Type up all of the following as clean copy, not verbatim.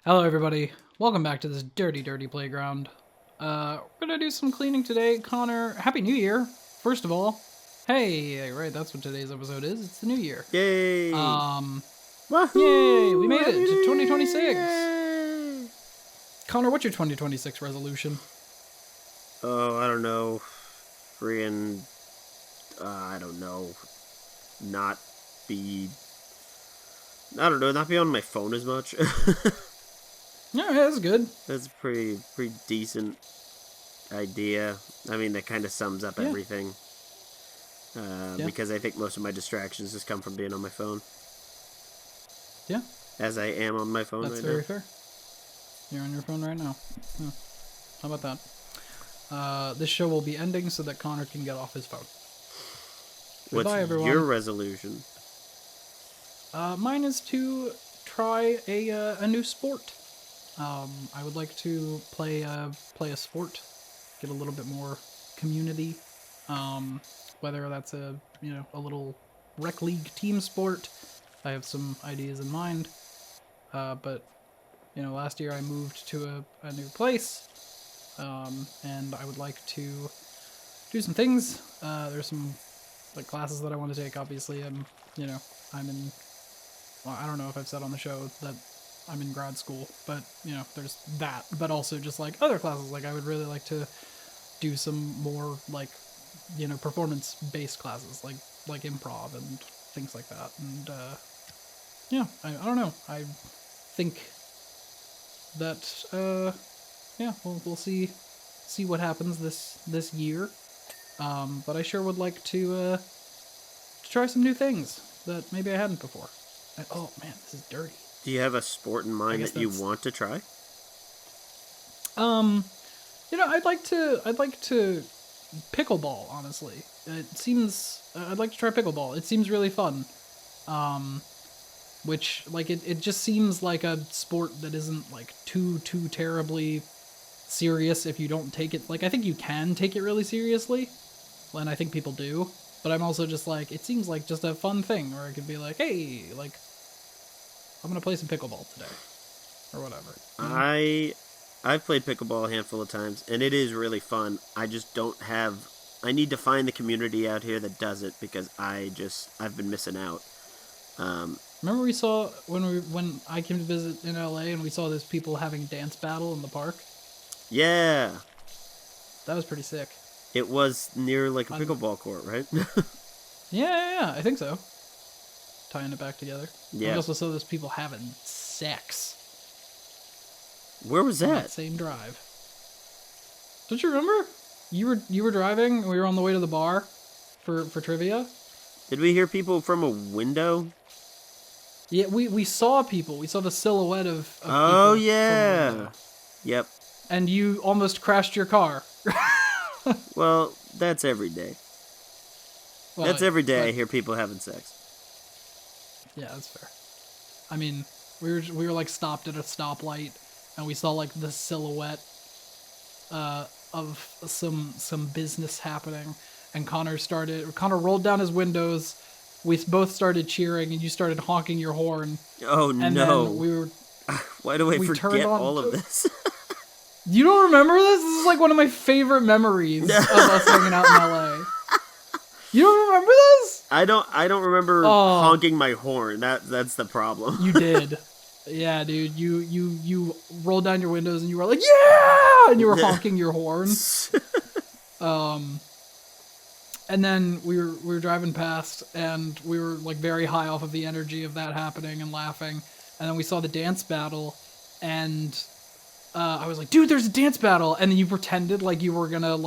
Hello everybody, welcome back to this dirty playground. We're gonna do some cleaning today. Connor, Happy New Year, first of all. Hey, right, that's what today's episode is, it's the new year. Yay! Yay, we Wahoo! made it Happy to New 2026. Year! Connor, what's your 2026 resolution? Oh, I don't know. Friggin', I don't know. Not be... I don't know, not be on my phone as much. Yeah, that's good. That's a pretty decent idea. I mean, that kind of sums up everything. Because I think most of my distractions just come from being on my phone. Yeah. As I am on my phone That's right very now. fair. You're on your phone right now. Yeah. How about that? This show will be ending so that Connor can get off his phone. Goodbye, What's everyone. your resolution? Mine is to try a new sport. I would like to play a sport, get a little bit more community. Whether that's a little rec league team sport. I have some ideas in mind. But last year I moved to a new place, and I would like to do some things. There's some classes that I want to take. Obviously, I'm in. Well, I don't know if I've said on the show that I'm in grad school, but there's that. But also just other classes. I would really like to do some more performance-based classes, like improv and things like that. And I don't know. I think that we'll see what happens this year. But I sure would like to try some new things that maybe I hadn't before. Oh man, this is dirty. Do you have a sport in mind that you want to try? I'd like to pickleball, honestly. I'd like to try pickleball. It seems really fun. Which it just seems like a sport that isn't too terribly serious if you don't take it. I think you can take it really seriously, and I think people do. But I'm also just it seems like just a fun thing where I could be hey, I'm gonna play some pickleball today, or whatever. I've played pickleball a handful of times, and it is really fun. I just don't have. I need to find the community out here that does it because I've been missing out. Remember we saw when I came to visit in LA and we saw those people having dance battle in the park? Yeah. That was pretty sick. It was near a pickleball court, right? Yeah, I think so. Tying it back together. Yeah. We also saw those people having sex. Where was that? Same drive. Don't you remember? You were driving and we were on the way to the bar for trivia. Did we hear people from a window? Yeah, we saw people. We saw the silhouette of oh, people yeah. Yep. And you almost crashed your car. Well, that's every day. Well, that's every day I hear people having sex. Yeah, that's fair. I mean, we were stopped at a stoplight and we saw the silhouette of some business happening, and Connor rolled down his windows. We both started cheering, and you started honking your horn. Oh, and no. Then we were... Why do I forget all of this? You don't remember this? This is one of my favorite memories of us hanging out in LA. You don't remember this? I don't remember honking my horn. That's the problem. You did. Yeah, dude. You rolled down your windows and you were yeah! And you were honking your horn. And then we were driving past, and we were very high off of the energy of that happening and laughing. And then we saw the dance battle, and I was dude, there's a dance battle. And then you pretended you were gonna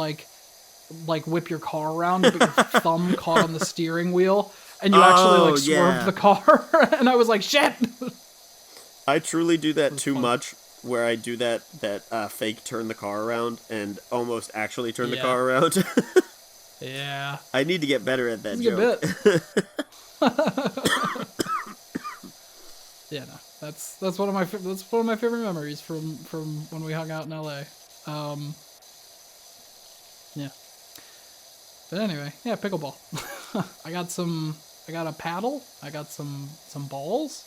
whip your car around, but your thumb caught on the steering wheel, and you actually swerved the car. And I was shit. I truly do that too much, where I do that fake turn the car around and almost actually turn the car around. Yeah. I need to get better at that joke. Yeah, no. That's one of my favorite memories from when we hung out in LA. Yeah. But anyway, yeah, pickleball. I got a paddle. I got some balls.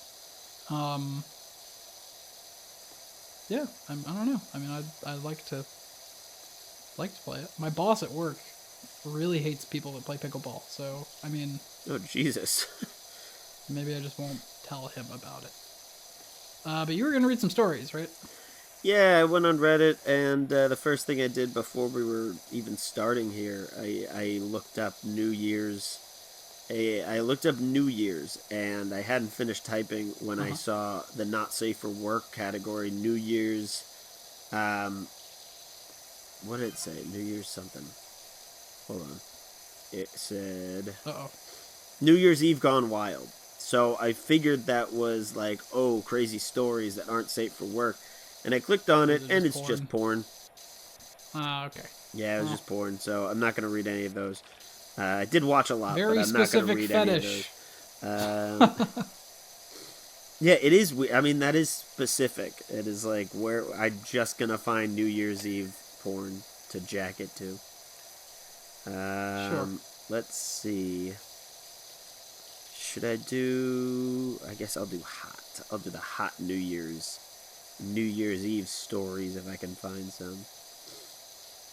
Yeah, I don't know. I mean, I'd like to play it. My boss at work really hates people that play pickleball. So, I mean, Oh, Jesus. maybe I just won't tell him about it. But you were going to read some stories, right? Yeah, I went on Reddit, and the first thing I did before we were even starting here, I looked up New Year's. I looked up New Year's, and I hadn't finished typing when I saw the not safe for work category. New Year's, what did it say? New Year's something. Hold on. It said New Year's Eve gone wild. So I figured that was like, oh, crazy stories that aren't safe for work. And I clicked on it, and it's just porn. Okay. Yeah, it was just porn, so I'm not going to read any of those. I did watch a lot, Very but I'm not going to read fetish. any of those. Yeah, it is. I mean, that is specific. It is like where I'm just going to find New Year's Eve porn to jack it to. Sure. Let's see. Should I do... I guess I'll do hot. I'll do the hot New Year's Eve stories if I can find some.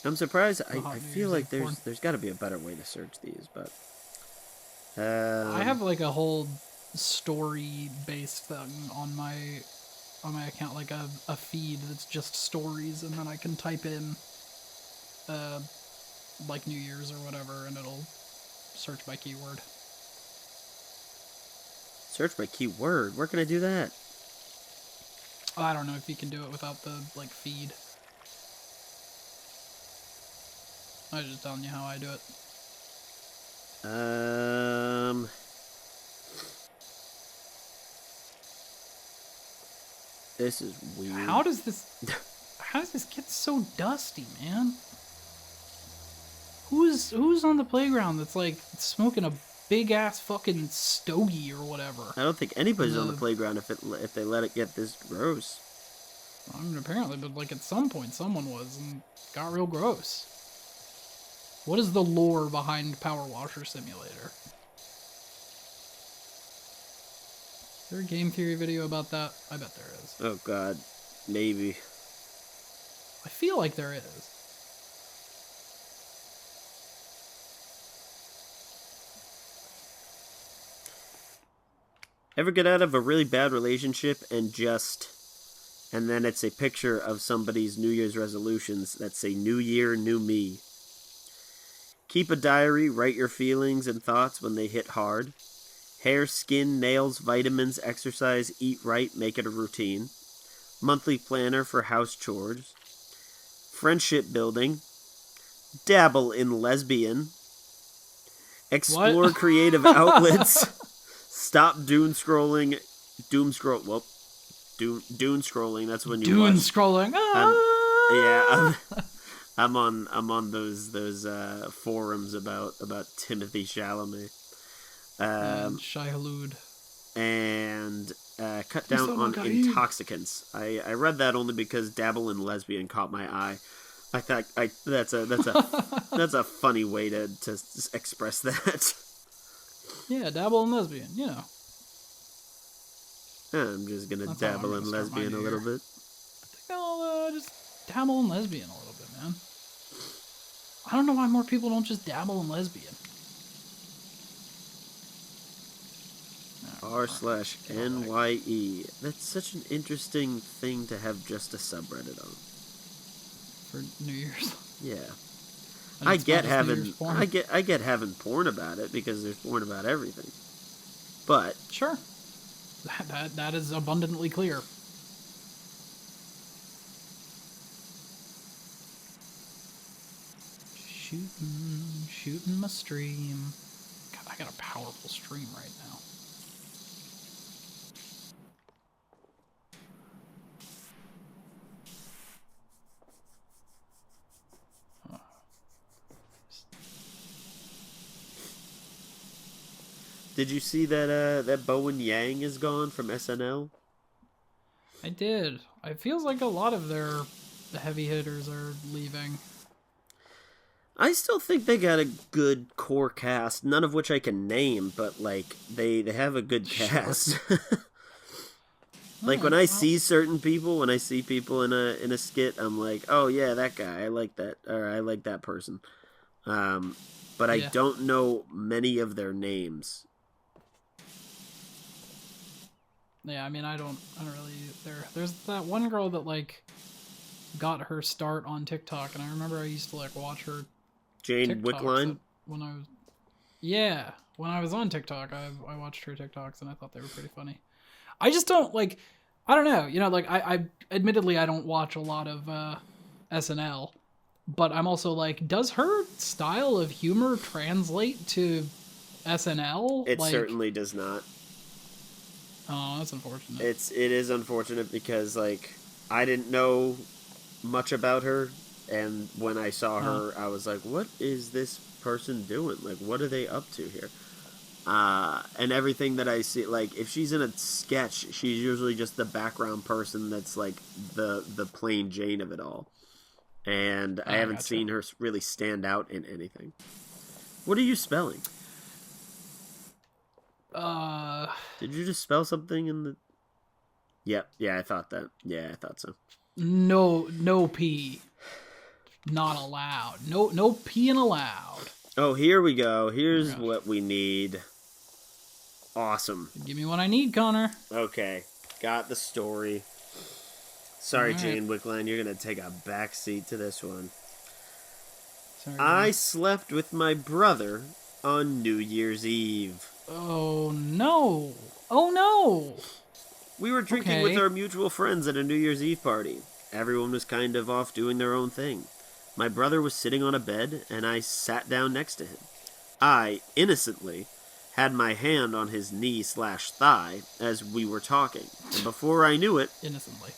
I'm surprised. I feel like there's got to be a better way to search these, but I have like a whole story based thing on my account, like a feed that's just stories, and then I can type in like New Year's or whatever, and it'll search by keyword. Search by keyword? Where can I do that? I don't know if you can do it without the like feed. I was just telling you how I do it. This is weird. How does this get so dusty, man? Who's on the playground that's like smoking a big ass fucking stogie or whatever? I don't think anybody's on the playground if they let it get this gross. I mean, apparently, but like at some point someone was and got real gross. What is the lore behind PowerWasher Simulator? Is there a game theory video about that? I bet there is. Oh god, maybe. I feel like there is. Ever get out of a really bad relationship and then it's a picture of somebody's New Year's resolutions that say New Year, New Me. Keep a diary, write your feelings and thoughts when they hit hard. Hair, skin, nails, vitamins, exercise, eat right, make it a routine. Monthly planner for house chores. Friendship building. Dabble in lesbian. Explore creative outlets. Stop doom scrolling. Doom scrolling. That's when you doom watch. Scrolling. I'm on those forums about Timothy Chalamet. And Shai Hulud. And cut down on intoxicants. I read that only because dabble in lesbian caught my eye. I thought that's a funny way to express that. Yeah, dabble in lesbian, you know. I'm just gonna dabble in lesbian a little bit. I think I'll just dabble in lesbian a little bit, man. I don't know why more people don't just dabble in lesbian. r/NYE. That's such an interesting thing to have just a subreddit on. For New Year's. Yeah. I get having porn about it because there's porn about everything. But sure. That is abundantly clear. Shooting my stream. God, I got a powerful stream right now. Did you see that Bowen Yang is gone from SNL? I did. It feels like a lot of the heavy hitters are leaving. I still think they got a good core cast, none of which I can name, but like they have a good cast. Sure. Like when Alright, I well, see certain people, when I see people in a skit, I'm like, oh yeah, that guy, I like that, or I like that person. But I yeah. don't know many of their names. Yeah, I mean, I don't really. There's that one girl that like got her start on TikTok, and I remember I used to like watch her Jane TikToks Wickline. when I was. Yeah, when I was on TikTok, I watched her TikToks, and I thought they were pretty funny. I just don't like. I don't know. You know, like I admittedly I don't watch a lot of SNL, but I'm also like, does her style of humor translate to SNL? It Like, certainly does not. oh, that's unfortunate. It is unfortunate because like I didn't know much about her, and when I saw her, I was like, "What is this person doing? Like, what are they up to here?" And everything that I see, like if she's in a sketch, she's usually just the background person that's like the plain Jane of it all. And I haven't Gotcha. seen her really stand out in anything. What are you spelling? Did you just spell something in the? Yep, yeah, I thought that. Yeah, I thought so. No P, not allowed. No peeing allowed. Oh, here we go. Here's gosh. what we need. Awesome. Give me what I need, Connor. Okay, got the story. Sorry, All right. Jane Wickline, you're gonna take a backseat to this one. Sorry, I Jane. slept with my brother on New Year's Eve. Oh no! Oh no! We were drinking with Okay. our mutual friends at a New Year's Eve party. Everyone was kind of off doing their own thing. My brother was sitting on a bed, and I sat down next to him. I, innocently, had my hand on his knee/thigh as we were talking, and before I knew it, Innocently.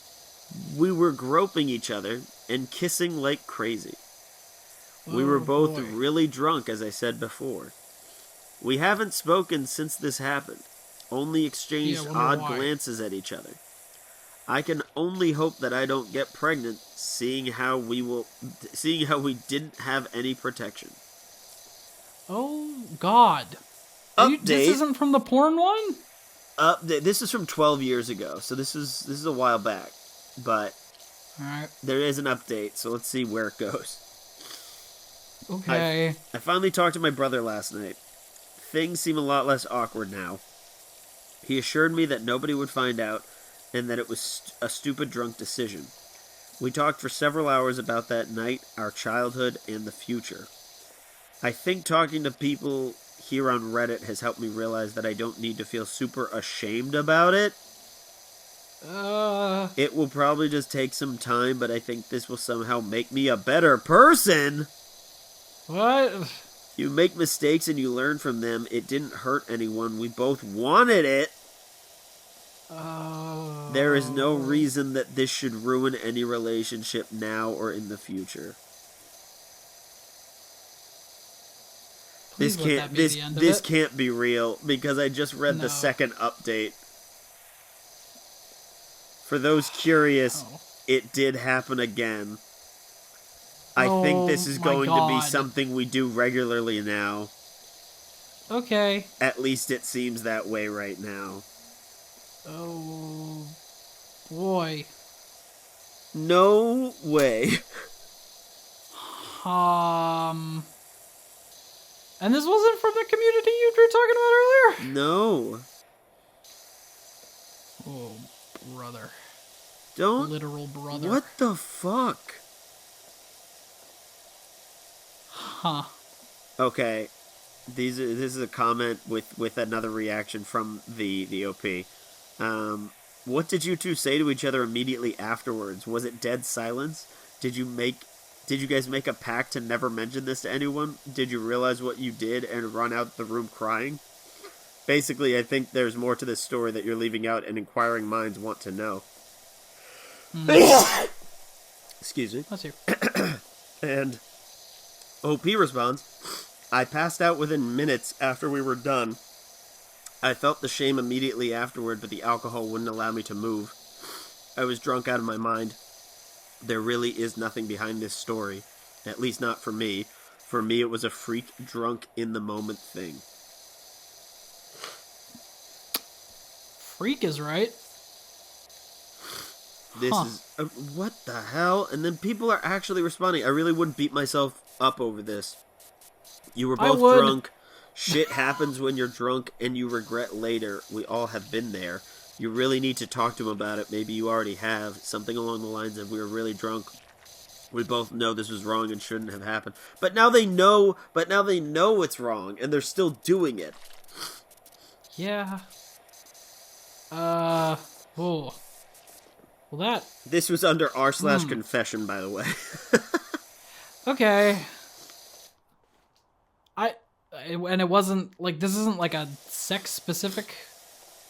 we were groping each other and kissing like crazy. We were both boy. really drunk, as I said before. We haven't spoken since this happened, only exchanged Yeah, I wonder odd why. glances at each other. I can only hope that I don't get pregnant, seeing how we didn't have any protection. Oh God. This Update. isn't from the porn one? This is from 12 years ago, so this is a while back. But Alright. there is an update, so let's see where it goes. Okay. I finally talked to my brother last night. Things seem a lot less awkward now. He assured me that nobody would find out and that it was a stupid drunk decision. We talked for several hours about that night, our childhood, and the future. I think talking to people here on Reddit has helped me realize that I don't need to feel super ashamed about it. It will probably just take some time, but I think this will somehow make me a better person. What? You make mistakes and you learn from them. It didn't hurt anyone. We both wanted it. There is no reason that this should ruin any relationship now or in the future. Please let that be the end of it. Can't be real because I just read the No. second update. For those curious, it did happen again. I think this is going to be something we do regularly now. Okay. At least it seems that way right now. Oh boy. No way. And this wasn't from the community you were talking about earlier? No. Oh, brother. Don't. Literal brother. What the fuck? Huh. Okay. This is a comment with another reaction from the OP. What did you two say to each other immediately afterwards? Was it dead silence? Did you guys make a pact to never mention this to anyone? Did you realize what you did and run out the room crying? Basically, I think there's more to this story that you're leaving out and inquiring minds want to know. Excuse me. Let's hear. And OP responds, I passed out within minutes after we were done. I felt the shame immediately afterward, but the alcohol wouldn't allow me to move. I was drunk out of my mind. There really is nothing behind this story. At least not for me. For me, it was a freak drunk in the moment thing. Freak is right. This is what the hell? And then people are actually responding. I really wouldn't beat myself up over this. You were both drunk. Shit happens when you're drunk and you regret later. We all have been there. You really need to talk to him about it. Maybe you already have. Something along the lines of, we were really drunk. We both know this was wrong and shouldn't have happened. But now they know it's wrong and they're still doing it. Yeah. Oh. Well, that... This was under r/confession, by the way. Okay. And it wasn't, like, this isn't, like, a sex-specific...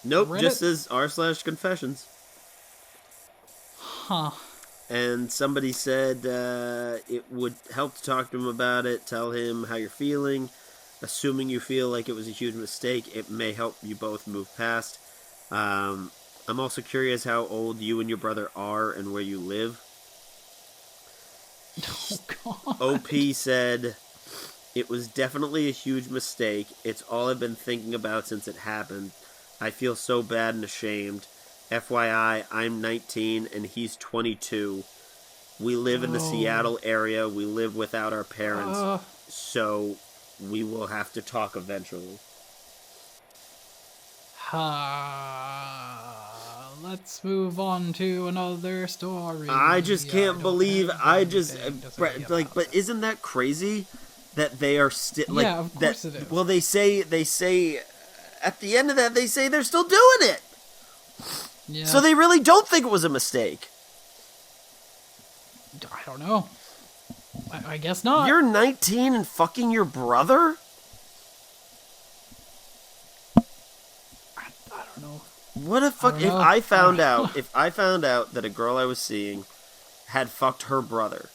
Nope, Reddit? just says r/confessions. Huh. And somebody said it would help to talk to him about it, tell him how you're feeling. Assuming you feel like it was a huge mistake, it may help you both move past. I'm also curious how old you and your brother are and where you live. Oh, God. OP said, it was definitely a huge mistake. It's all I've been thinking about since it happened. I feel so bad and ashamed. FYI, I'm 19 and he's 22. We live in the Seattle area. We live without our parents. So we will have to talk eventually. Let's move on to another story. I just can't believe, but isn't that crazy that they are still, like, yeah, of course it is. Well, they say, at the end of that, they say they're still doing it. Yeah. So they really don't think it was a mistake. I don't know. I guess not. You're 19 and fucking your brother? I don't know. What a fuck! If I found out that a girl I was seeing had fucked her brother,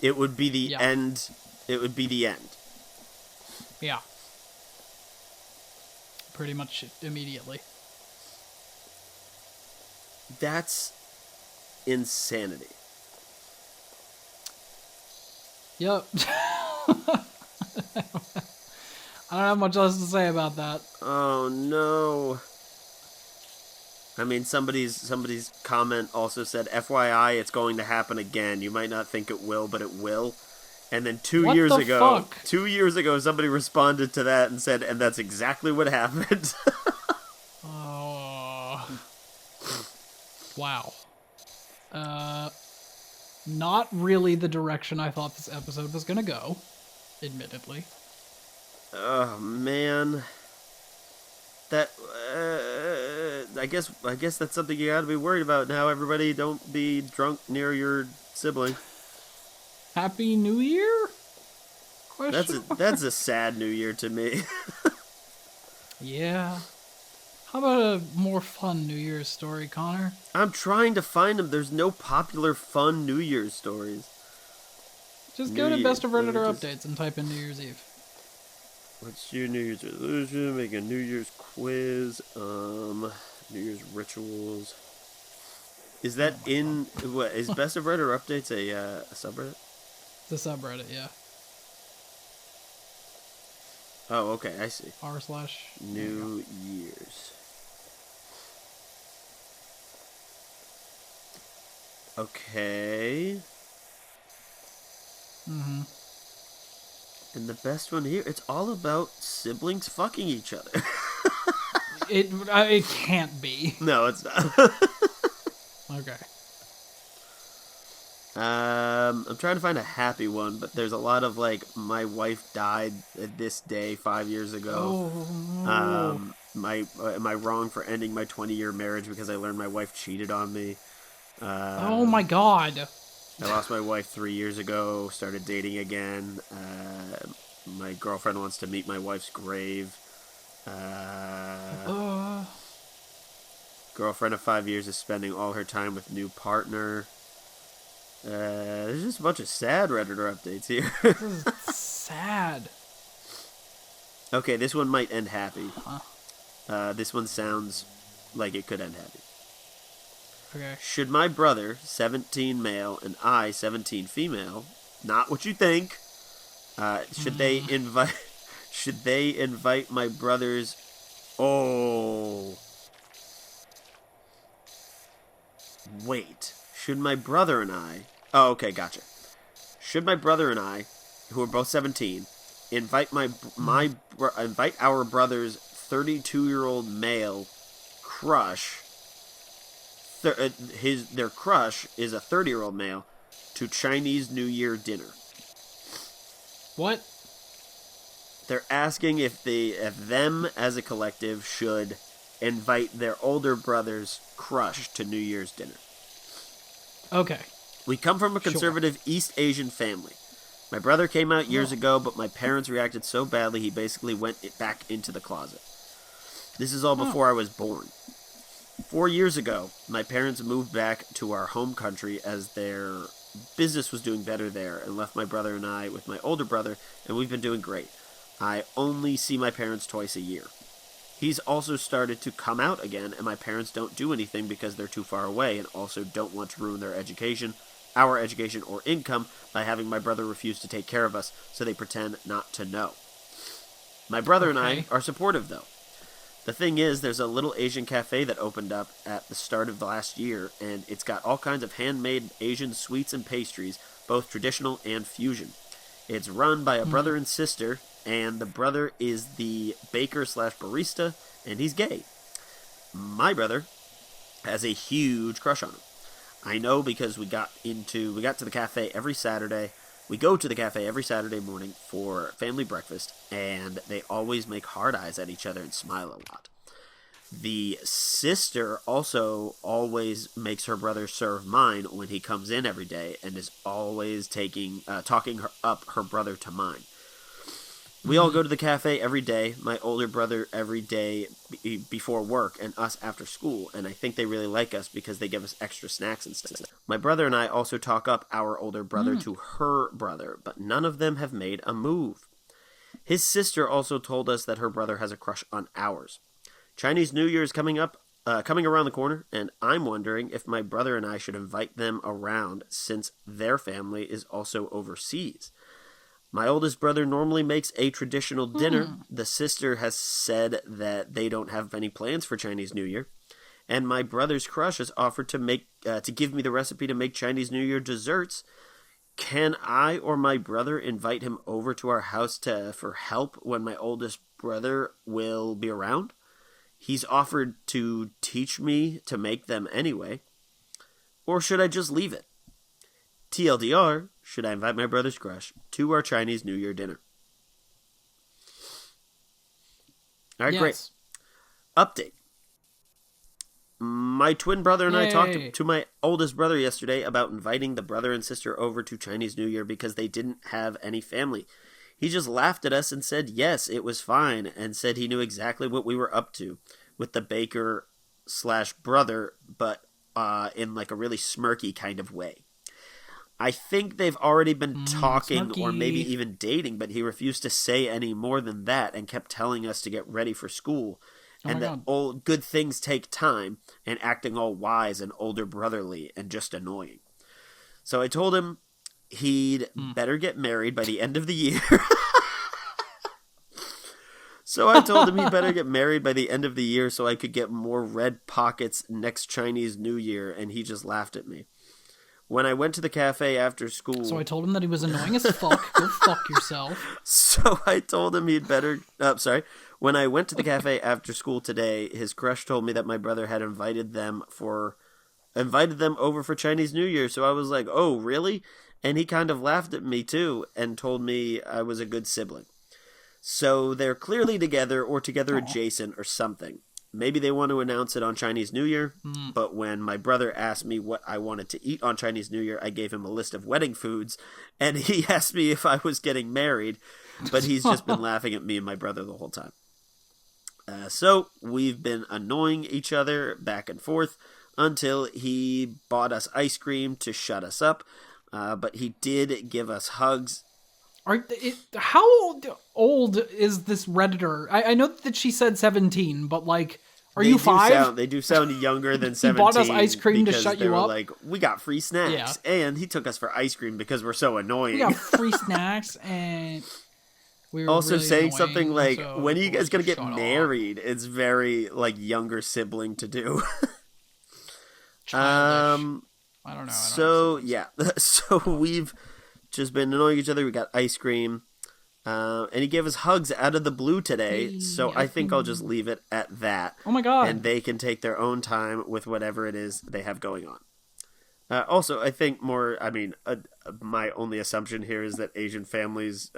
it would be the end. It would be the end. Yeah. Pretty much immediately. That's insanity. Yep. I don't have much else to say about that. Oh no. I mean, somebody's comment also said, FYI, it's going to happen again. You might not think it will, but it will. And then 2 years ago, fuck? 2 years ago, somebody responded to that and said, and that's exactly what happened. Oh. Wow. Not really the direction I thought this episode was gonna go, admittedly. Oh man, that I guess that's something you gotta be worried about now. Everybody, don't be drunk near your sibling. Happy New Year? That's a sad New Year to me. Yeah. How about a more fun New Year's story, Connor? I'm trying to find them. There's no popular fun New Year's stories. Just go to Best of Redditor Updates and type in New Year's Eve. What's your New Year's resolution? Make a New Year's quiz. New Year's rituals. Is that what is Best of Redditor Updates a subreddit? It's a subreddit, yeah. Oh, okay, I see. /New Year's. Okay. Mm-hmm. And the best one here, it's all about siblings fucking each other. It can't be. No, it's not. Okay. I'm trying to find a happy one, but there's a lot of like, my wife died this day 5 years ago. Oh. Am I wrong for ending my 20-year marriage because I learned my wife cheated on me? Oh my god. I lost my wife 3 years ago, started dating again. My girlfriend wants to meet my wife's grave. Girlfriend of 5 years is spending all her time with new partner. There's just a bunch of sad Redditor updates here. This is sad. Okay, this one might end happy. Huh. This one sounds like it could end happy. Okay. Should my brother, 17 male, and I, 17 female, not what you think, should they invite my brother's... Oh... Wait, should my brother and I... Oh, okay, gotcha. Should my brother and I, who are both 17, invite invite our brother's 32-year-old male crush... their crush is a 30-year-old male to Chinese New Year dinner. What? They're asking if them as a collective should invite their older brother's crush to New Year's dinner. Okay. We come from a conservative East Asian family. My brother came out years ago, but my parents reacted so badly he basically went back into the closet. This is all before I was born. 4 years ago, my parents moved back to our home country as their business was doing better there and left my brother and I with my older brother, and we've been doing great. I only see my parents twice a year. He's also started to come out again, and my parents don't do anything because they're too far away and also don't want to ruin their education, our education or income by having my brother refuse to take care of us, so they pretend not to know. My brother and I are supportive, though. The thing is, there's a little Asian cafe that opened up at the start of the last year, and it's got all kinds of handmade Asian sweets and pastries, both traditional and fusion. It's run by a brother and sister, and the brother is the baker/barista, and he's gay. My brother has a huge crush on him. I know because we got to the cafe every Saturday. We go to the cafe every Saturday morning for family breakfast, and they always make hard eyes at each other and smile a lot. The sister also always makes her brother serve mine when he comes in every day, and is always talking up her brother to mine. We all go to the cafe every day, my older brother every day before work, and us after school, and I think they really like us because they give us extra snacks and stuff. My brother and I also talk up our older brother to her brother, but none of them have made a move. His sister also told us that her brother has a crush on ours. Chinese New Year is coming around the corner, and I'm wondering if my brother and I should invite them around since their family is also overseas. My oldest brother normally makes a traditional dinner. The sister has said that they don't have any plans for Chinese New Year. And my brother's crush has offered to give me the recipe to make Chinese New Year desserts. Can I or my brother invite him over to our house for help when my oldest brother will be around? He's offered to teach me to make them anyway. Or should I just leave it? TLDR, should I invite my brother's crush to our Chinese New Year dinner? All right, great. Update. My twin brother and I talked to my oldest brother yesterday about inviting the brother and sister over to Chinese New Year because they didn't have any family. He just laughed at us and said yes, it was fine, and said he knew exactly what we were up to with the baker/brother, but in like a really smirky kind of way. I think they've already been talking or maybe even dating, but he refused to say any more than that and kept telling us to get ready for school and that all good things take time and acting all wise and older brotherly and just annoying. So I told him he'd better get married by the end of the year. So I told him he'd better get married by the end of the year so I could get more red pockets next Chinese New Year, and he just laughed at me. When I went to the cafe after school... So I told him that he was annoying as fuck. Go fuck yourself. So I told him he'd better... When I went to the cafe after school today, his crush told me that my brother had invited them over for Chinese New Year. So I was like, oh, really? And he kind of laughed at me, too, and told me I was a good sibling. So they're clearly together or together adjacent or something. Maybe they want to announce it on Chinese New Year, but when my brother asked me what I wanted to eat on Chinese New Year, I gave him a list of wedding foods, and he asked me if I was getting married, but he's just been laughing at me and my brother the whole time. So we've been annoying each other back and forth until he bought us ice cream to shut us up, but he did give us hugs. How old is this Redditor? I know that she said 17, but like, are you 5? They do sound younger than 17. He bought us ice cream to shut you up? Like, we got free snacks, and he took us for ice cream because we're so annoying. We got free snacks, and we were also really saying annoying, something like, so when are you guys going to get shut married? It's very, like, younger sibling to do. childish. I don't know. So yeah, so we've just been annoying each other. We got ice cream, and he gave us hugs out of the blue today. Hey, so I think I'll just leave it at that. Oh my god! And they can take their own time with whatever it is they have going on. Also, I think my only assumption here is that Asian families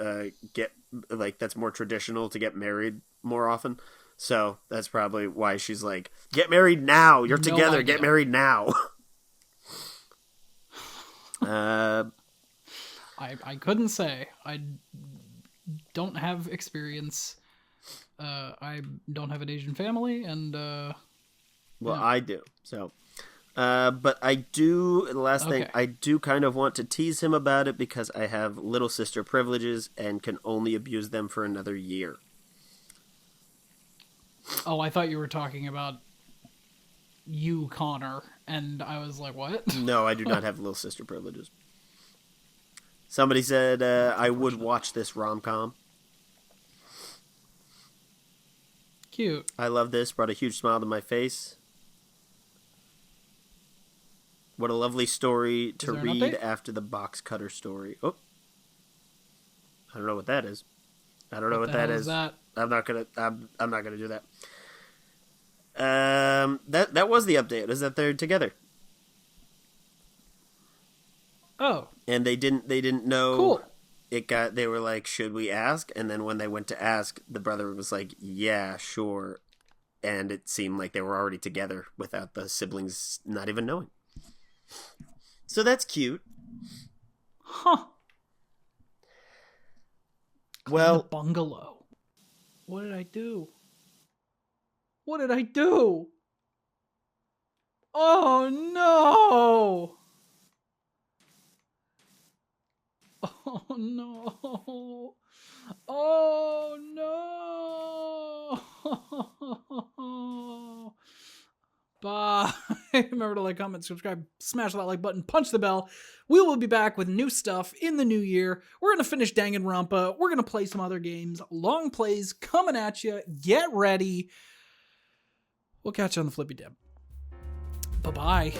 get that's more traditional to get married more often. So that's probably why she's like, "Get married now! You're together. idea. Get married now." I couldn't say. I don't have experience. I don't have an Asian family, and I do. So, but I do. The last thing, I do kind of want to tease him about it because I have little sister privileges and can only abuse them for another year. Oh, I thought you were talking about you, Connor, and I was like, what? No, I do not have little sister privileges. Somebody said I would watch this rom-com. Cute. I love this. Brought a huge smile to my face. What a lovely story to read after the box cutter story. Oh, I don't know what that is. I don't know what that is. I'm not gonna do that. That was the update. Is that they're together? Oh. And they didn't know. Cool. They were like, should we ask? And then when they went to ask, the brother was like, yeah, sure. And it seemed like they were already together without the siblings not even knowing. So that's cute. Huh. Well, bungalow. What did I do? What did I do? Oh no! Oh no! Oh no! Bye. Remember to like, comment, subscribe, smash that like button, punch the bell. We will be back with new stuff in the new year. We're going to finish Danganronpa. We're going to play some other games. Long plays coming at you. Get ready. We'll catch you on the flippy dip. Bye-bye.